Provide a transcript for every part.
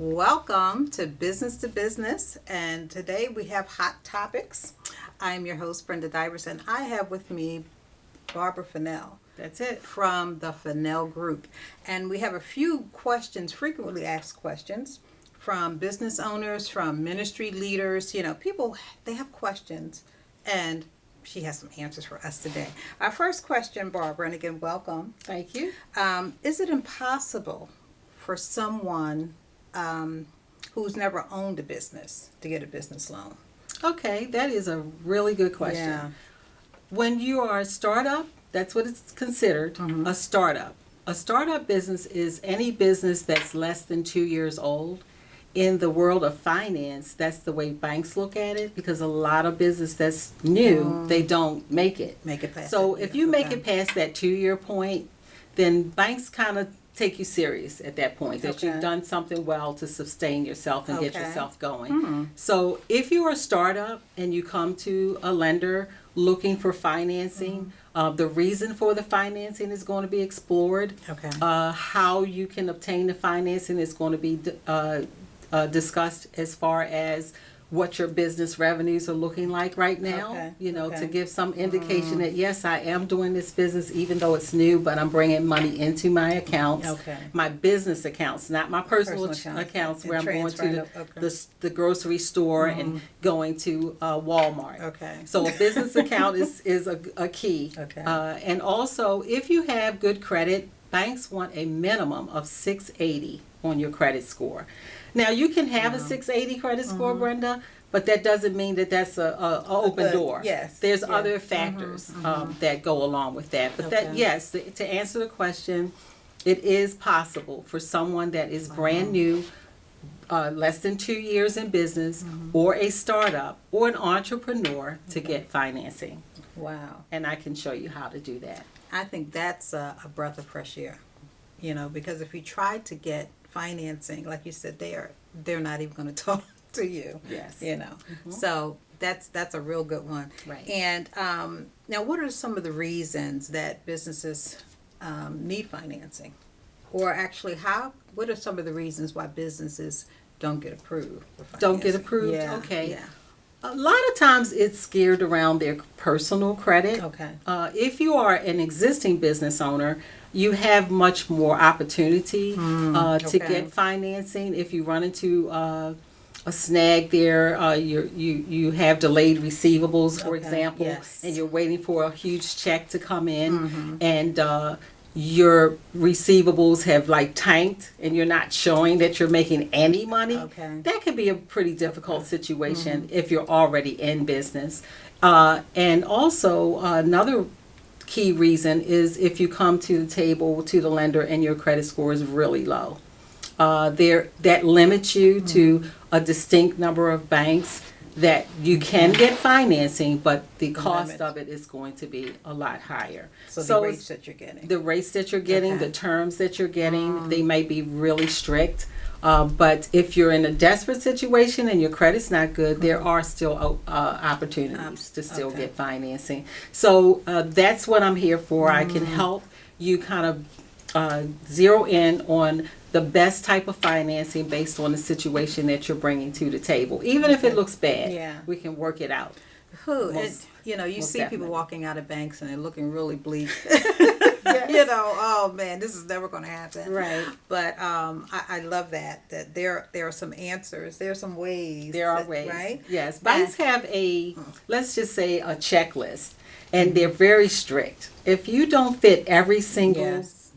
Welcome to Business, and today we have hot topics. I'm your host, Brenda Divers, and I have with me Barbara Fennell. That's it. From the Fennell Group. And we have a few questions, frequently asked questions, from business owners, from ministry leaders. You know, people, they have questions, and she has some answers for us today. Our first question, Barbara, and again, welcome. Thank you. Is it impossible for someone who's never owned a business to get a business loan? Okay, that is a really good question. Yeah. When you are a startup, that's what it's considered, a startup. A startup business is any business that's less than 2 years old. In the world of finance, that's the way banks look at it, because a lot of business that's new, they don't make it. Make it past So that, if yeah, you make okay. it past that 2-year point, then banks kind of take you serious at that point, that Okay. you've done something well to sustain yourself and get Okay. yourself going. So if you're a startup and you come to a lender looking for financing, the reason for the financing is going to be explored. Okay. How you can obtain the financing is going to be discussed, as far as what your business revenues are looking like right now. Okay, To okay. give some indication that yes, I am doing this business even though it's new, but I'm bringing money into my accounts. Okay. My business accounts, not my personal Personal account. accounts, And where I'm going to transferring it, okay. the grocery store and going to Walmart. Okay. So a business account is a key. Okay. And also, if you have good credit, banks want a minimum of 680 on your credit score. Now, you can have a 680 credit score, Brenda, but that doesn't mean that that's a open good- door. yes, There's yeah. other factors that go along with that. But that, Okay. yes, to answer the question, it is possible for someone that is brand new, less than 2 years in business, or a startup, or an entrepreneur to get financing. Wow. And I can show you how to do that. I think that's a breath of fresh air, because if you try to get financing, like you said, they're not even going to talk to you. Yes. So that's a real good one. Right. And now, what are some of the reasons that businesses need financing, or actually, what are some of the reasons why businesses don't get approved for Don't get financing? approved? Yeah. Okay. Yeah. A lot of times it's geared around their personal credit. Okay. If you are an existing business owner, you have much more opportunity to okay. get financing. If you run into a snag there, you have delayed receivables, for Okay, example, yes. and you're waiting for a huge check to come in, and your receivables have tanked, and you're not showing that you're making any money. Okay. That could be a pretty difficult situation if you're already in business. And also another key reason is if you come to the table, to the lender, and your credit score is really low. That limits you to a distinct number of banks that you can get financing, but the cost limit. of it is going to be a lot higher. So the it's- rates that you're getting. the rates that you're getting, Okay. the terms that you're getting, they may be really strict. But if you're in a desperate situation and your credit's not good, there are still opportunities to still Okay. get financing. So that's what I'm here for. I can help you kind of zero in on the best type of financing based on the situation that you're bringing to the table. Even if it looks bad, Yeah. we can work it out. Who? Most- You most see definitely. people walking out of banks and they're looking really bleak. Yes. Oh man, this is never going to happen. Right. But I love that there are some answers. There are some ways. There are ways. right? Yes. Banks have let's just say a checklist, and they're very strict. If you don't fit every single Yes.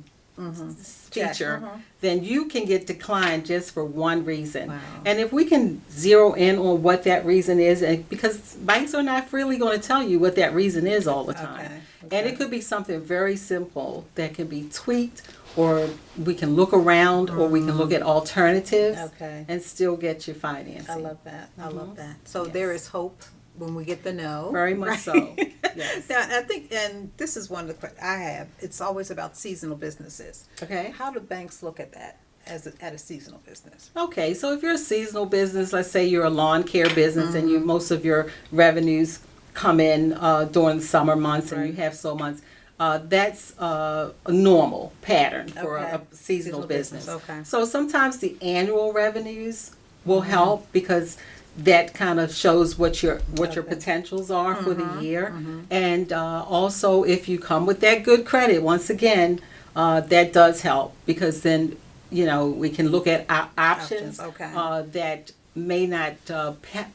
feature, Check. then you can get declined just for one reason. Wow. And if we can zero in on what that reason is, and because banks are not freely going to tell you what that reason is all the time. Okay, And okay. it could be something very simple that can be tweaked, or we can look around, or we can look at alternatives Okay. and still get your financing. I love that. I love that. So Yes. there is hope when we get the no. Very much right? so. Yes. Now, I think, and this is one of the questions I have. It's always about seasonal businesses. Okay. How do banks look at that at a seasonal business? Okay, so if you're a seasonal business, let's say you're a lawn care business and most of your revenues come in during the summer months and you Right. have so months, That's a normal pattern for Okay. a seasonal Seasonal business. business, okay. So sometimes the annual revenues will help because that kind of shows what your Okay. potentials are for the year. And also, if you come with that good credit, once again, that does help because then we can look at options Okay. that may not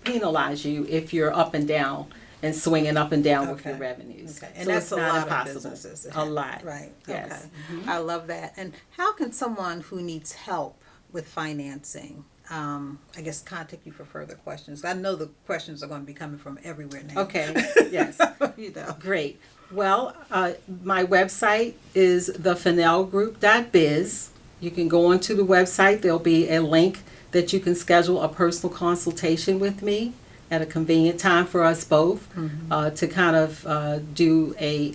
penalize you if you're up and down and swinging up and down with your Okay. revenues. Okay. And So that's it's a not lot impossible. of businesses. that A have- lot. Right. Yes. Okay. I love that. And how can someone who needs help with financing, I guess, contact you for further questions? I know the questions are going to be coming from everywhere now. Okay. Yes. You know. Great. Well, my website is thefennellgroup.biz. You can go onto the website. There'll be a link that you can schedule a personal consultation with me at a convenient time for us both to kind of do a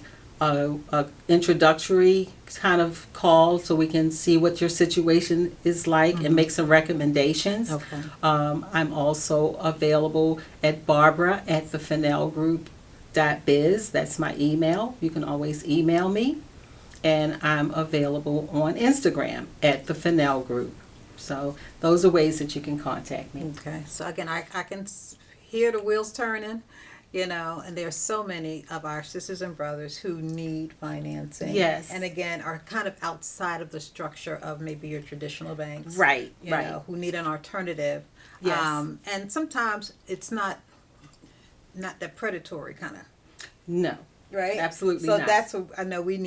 introductory kind of call so we can see what your situation is like and make some recommendations. Okay. I'm also available at Barbara at thefennellgroup.biz. That's my email. You can always email me. And I'm available on Instagram at the Fennell Group. So those are ways that you can contact me. Okay. So again, I can hear the wheels turning, and there's so many of our sisters and brothers who need financing. Yes. And again, are kind of outside of the structure of maybe your traditional banks. Right, You right. know, who need an alternative. Yes. And sometimes it's not that predatory kind of. No. Right. Absolutely so not. that's what I know we're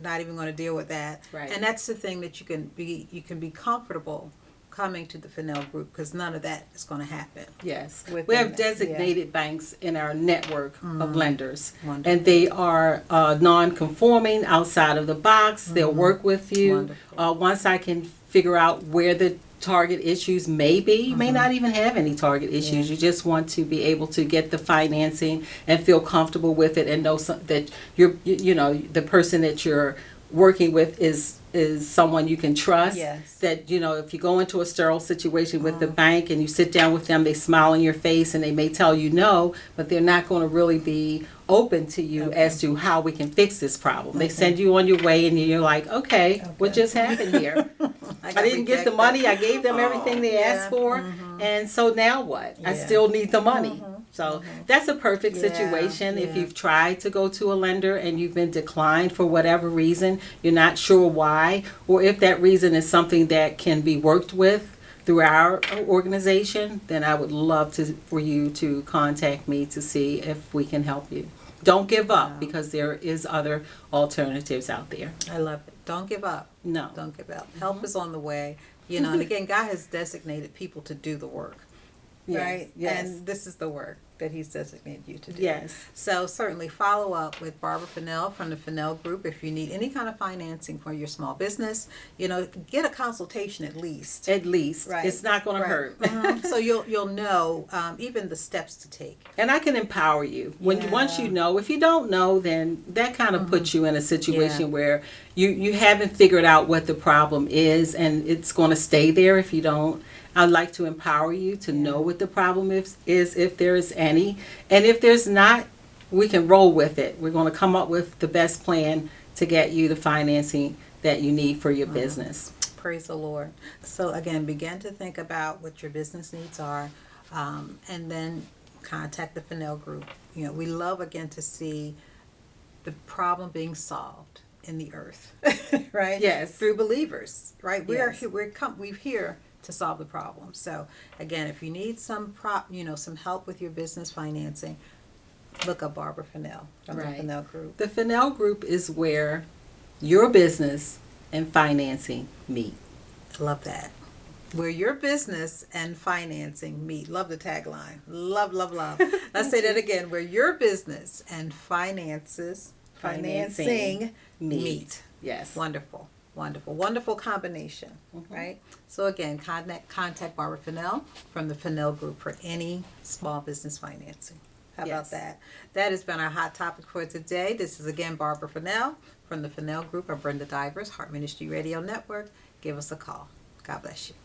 not even going to deal with that. Right. And that's the thing that you can be comfortable coming to the Fennell Group because none of that is going to happen. Yes. Within We have that, designated banks in our network of lenders. Wonderful. And they are non-conforming, outside of the box. They'll work with you. Wonderful. Once I can figure out where the target issues may be, you may not even have any target issues. Yeah. You just want to be able to get the financing and feel comfortable with it and know that the person that you're working with is someone you can trust. Yes. That if you go into a sterile situation with the bank and you sit down with them, they smile in your face and they may tell you no, but they're not going to really be open to you as to how we can fix this problem. They send you on your way and you're like, okay, what just happened here? I didn't get the money. I gave them everything they asked for. And so now what? I Yeah. still need the money. So that's a perfect Yeah, situation. If yeah. you've tried to go to a lender and you've been declined for whatever reason, you're not sure why, or if that reason is something that can be worked with through our organization, then I would love for you to contact me to see if we can help you. Don't give up because there is other alternatives out there. I love it. Don't give up. No. Don't give up. Help is on the way. And again, God has designated people to do the work. Yes, Right? yes. And this is the work that He's designated you to do. Yes. So certainly follow up with Barbara Fennell from the Fennell Group if you need any kind of financing for your small business. Get a consultation at least. At least. Right. It's not going to hurt. So you'll know even the steps to take. And I can empower you. Once you know, if you don't know, then that kind of puts you in a situation where you haven't figured out what the problem is, and it's going to stay there if you don't. I'd like to empower you to know what the problem is if there is any. And if there's not, we can roll with it. We're going to come up with the best plan to get you the financing that you need for your business. Praise the Lord. So again, begin to think about what your business needs are, and then contact the Fennell Group. We love again to see the problem being solved in the earth, right? Yes. Through believers, right? Yes. We're here to solve the problem. So again, if you need some some help with your business financing, look up Barbara Fennell from the Right. Fennell Group. The Fennell Group is where your business and financing meet. Love that. Where your business and financing meet. Love the tagline. Love, love, love. Let's say that again. Where your business and financing meet. Yes. Wonderful. Wonderful. Wonderful combination. Right? So again, contact Barbara Fennell from the Fennell Group for any small business financing. How about Yes. that? That has been our hot topic for today. This is again Barbara Fennell from the Fennell Group of Brenda Divers, Heart Ministry Radio Network. Give us a call. God bless you.